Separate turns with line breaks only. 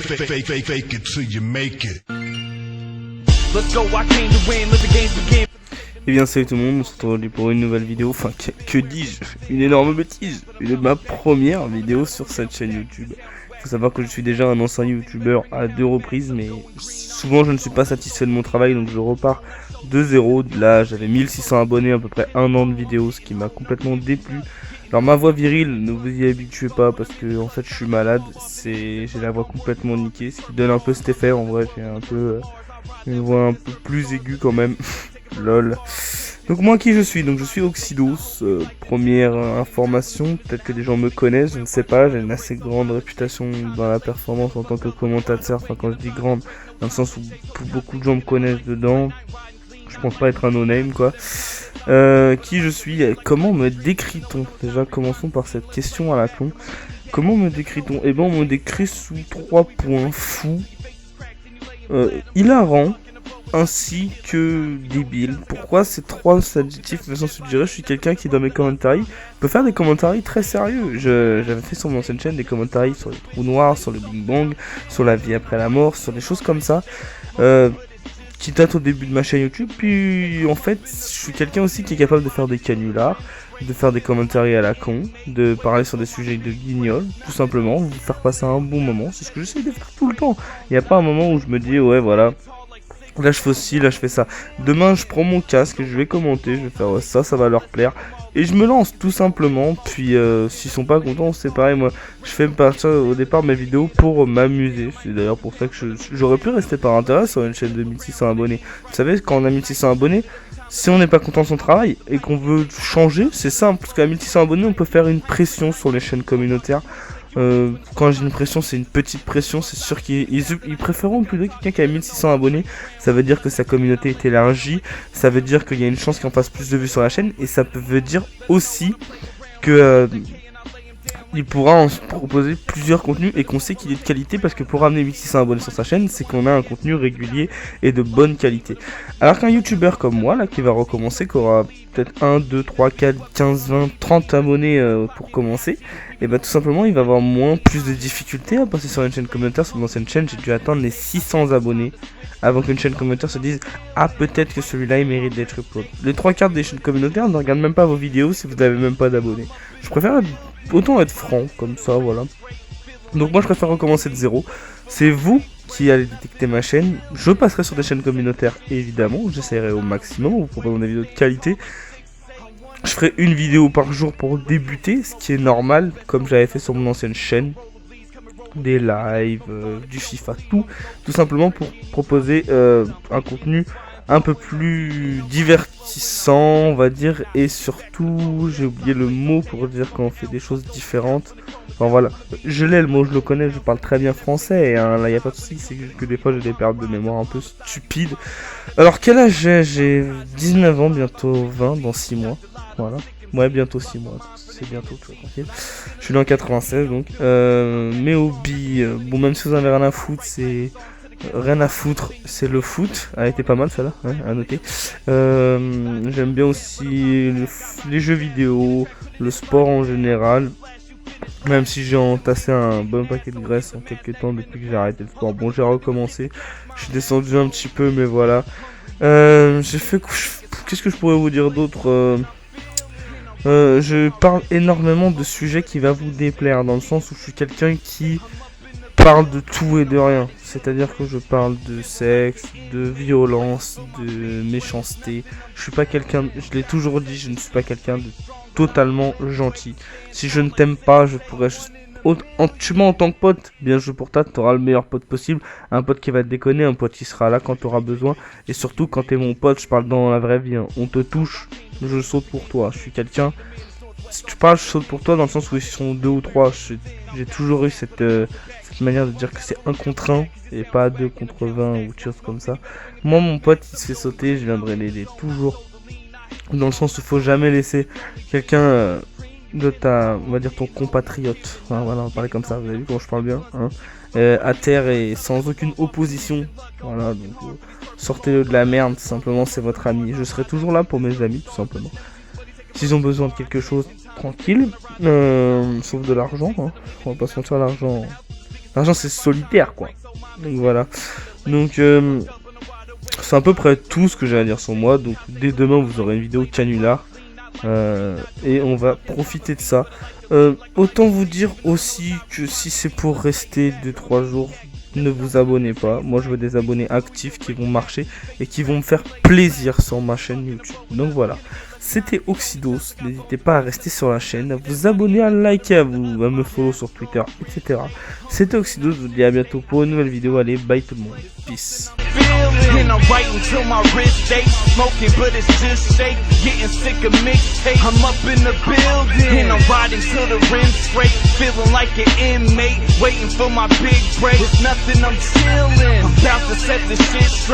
Fake it till you make it.
Let's go, I came to win, let the games begin.
Et bien salut tout le monde, on se retrouve aujourd'hui pour une nouvelle vidéo, enfin que dis-je, une énorme bêtise, ma première vidéo sur cette chaîne YouTube. Faut savoir que je suis déjà un ancien youtubeur à 2 reprises, mais souvent je ne suis pas satisfait de mon travail, donc je repars de zéro. Là j'avais 1600 abonnés, à peu près 1 an de vidéo, ce qui m'a complètement déplu. Alors ma voix virile, ne vous y habituez pas parce que en fait je suis malade, j'ai la voix complètement niquée, ce qui donne un peu cet effet. En vrai j'ai un peu une voix un peu plus aiguë quand même. Lol. Donc moi qui je suis? Donc je suis Oxidos. Première information, peut-être que des gens me connaissent, je ne sais pas, j'ai une assez grande réputation dans la performance en tant que commentateur. Enfin quand je dis grande, dans le sens où beaucoup de gens me connaissent dedans. Je pense pas être un no-name quoi. Qui je suis? Comment me décrit-on? Déjà commençons par cette question à la con. Comment me décrit-on? Eh ben on me décrit sous 3 points: fou, hilarant, ainsi que débile. Pourquoi ces 3 adjectifs me sont suggérés? Je suis quelqu'un qui dans mes commentaires peut faire des commentaires très sérieux. J'avais fait sur mon ancienne chaîne des commentaires sur les trous noirs, sur le Big Bang, sur la vie après la mort, sur des choses comme ça. Qui date au début de ma chaîne YouTube. Puis en fait je suis quelqu'un aussi qui est capable de faire des canulars, de faire des commentaires à la con, de parler sur des sujets de guignol, tout simplement, vous faire passer un bon moment. C'est ce que j'essaie de faire tout le temps. Il n'y a pas un moment où je me dis ouais voilà, là je fais ci, là je fais ça. Demain je prends mon casque, je vais commenter, je vais faire ça, ça va leur plaire. Et je me lance tout simplement. Puis s'ils sont pas contents, c'est pareil, moi je fais partir au départ mes vidéos pour m'amuser. C'est d'ailleurs pour ça que j'aurais pu rester par intérêt sur une chaîne de 1600 abonnés. Vous savez, quand on a 1600 abonnés, si on n'est pas content de son travail et qu'on veut changer, c'est simple. Parce qu'à 1600 abonnés, on peut faire une pression sur les chaînes communautaires. Quand j'ai une pression, c'est une petite pression. C'est sûr qu'ils préféreront plutôt quelqu'un qui a 1600 abonnés. Ça veut dire que sa communauté est élargie. Ça veut dire qu'il y a une chance qu'il en fasse plus de vues sur la chaîne. Et ça veut dire aussi que il pourra en proposer plusieurs contenus et qu'on sait qu'il est de qualité, parce que pour amener 1600 abonnés sur sa chaîne, c'est qu'on a un contenu régulier et de bonne qualité. Alors qu'un youtubeur comme moi, là, qui va recommencer, qui aura peut-être 1, 2, 3, 4, 15, 20, 30 abonnés pour commencer, et bah tout simplement il va avoir plus de difficultés à passer sur une chaîne communautaire. Sur mon ancienne chaîne, j'ai dû attendre les 600 abonnés avant qu'une chaîne communautaire se dise ah peut-être que celui-là il mérite d'être upload. Les 3/4 des chaînes communautaires ne regardent même pas vos vidéos si vous n'avez même pas d'abonnés. Je préfère autant être franc comme ça, voilà. Donc moi je préfère recommencer de zéro. C'est vous qui allez détecter ma chaîne. Je passerai sur des chaînes communautaires évidemment, j'essaierai au maximum, vous proposer des vidéos de qualité. Je ferai une vidéo par jour pour débuter, ce qui est normal, comme j'avais fait sur mon ancienne chaîne. Des lives, du FIFA, tout simplement pour proposer un contenu un peu plus divertissant, on va dire, et surtout, j'ai oublié le mot pour dire quand on fait des choses différentes. Enfin voilà, je l'ai le mot, je le connais, je parle très bien français, et hein, là il n'y a pas de souci, c'est juste que des fois j'ai des pertes de mémoire un peu stupides. Alors quel âge j'ai? J'ai 19 ans, bientôt 20 dans 6 mois, voilà. Ouais, bientôt 6 mois, c'est bientôt, tout tranquille. Je suis né en 96 donc. Mes hobbies, bon, même si vous en avez rien à foutre, c'est. Rien à foutre, c'est le foot. Elle était pas mal celle-là, ouais, à noter. J'aime bien aussi les jeux vidéo, le sport en général. Même si j'ai entassé un bon paquet de graisse en quelques temps depuis que j'ai arrêté le sport. Bon, j'ai recommencé, je suis descendu un petit peu, mais voilà. J'ai fait. Qu'est-ce que je pourrais vous dire d'autre? Je parle énormément de sujets qui va vous déplaire, dans le sens où je suis quelqu'un qui parle de tout et de rien. C'est-à-dire que je parle de sexe, de violence, de méchanceté. Je suis pas quelqu'un, je l'ai toujours dit, je ne suis pas quelqu'un de totalement gentil. Si je ne t'aime pas, je pourrais juste... Tu m'as en tant que pote, bien joué pour toi, t'auras le meilleur pote possible. Un pote qui va te déconner, un pote qui sera là quand t'auras besoin. Et surtout quand t'es mon pote, je parle dans la vraie vie, hein. On te touche, je saute pour toi. Je suis quelqu'un... Si tu parles, je saute pour toi dans le sens où ils sont 2 ou 3. J'ai toujours eu cette manière de dire que c'est 1 contre 1 et pas 2 contre 20 ou des choses comme ça. Moi, mon pote, il se fait sauter, je viendrai l'aider toujours. Dans le sens où il faut jamais laisser quelqu'un de on va dire ton compatriote. Enfin, voilà, on va parler comme ça, vous avez vu quand je parle bien, hein, à terre et sans aucune opposition. Voilà, donc sortez-le de la merde, simplement, c'est votre ami. Je serai toujours là pour mes amis, tout simplement. S'ils ont besoin de quelque chose, tranquille, sauf de l'argent, hein. On va pas se mentir, l'argent, L'argent c'est solitaire quoi. Donc voilà. Donc c'est à peu près tout ce que j'ai à dire sur moi. Donc dès demain vous aurez une vidéo canular. Et on va profiter de ça. Autant vous dire aussi que si c'est pour rester 2-3 jours, ne vous abonnez pas. Moi je veux des abonnés actifs qui vont marcher et qui vont me faire plaisir sur ma chaîne YouTube. Donc voilà, c'était Oxidos. N'hésitez pas à rester sur la chaîne, à vous abonner, à liker, à me follow sur Twitter, etc. C'était Oxidos, je vous dis à bientôt pour une nouvelle vidéo. Allez, bye tout le monde, peace.
And I'm writing till my wrist ache, smoking but it's just shake, getting sick of mixtape. I'm up in the building, and I'm riding till the rims straight, feeling like an inmate, waiting for my big break. It's nothing, I'm chilling, I'm about to set this shit straight.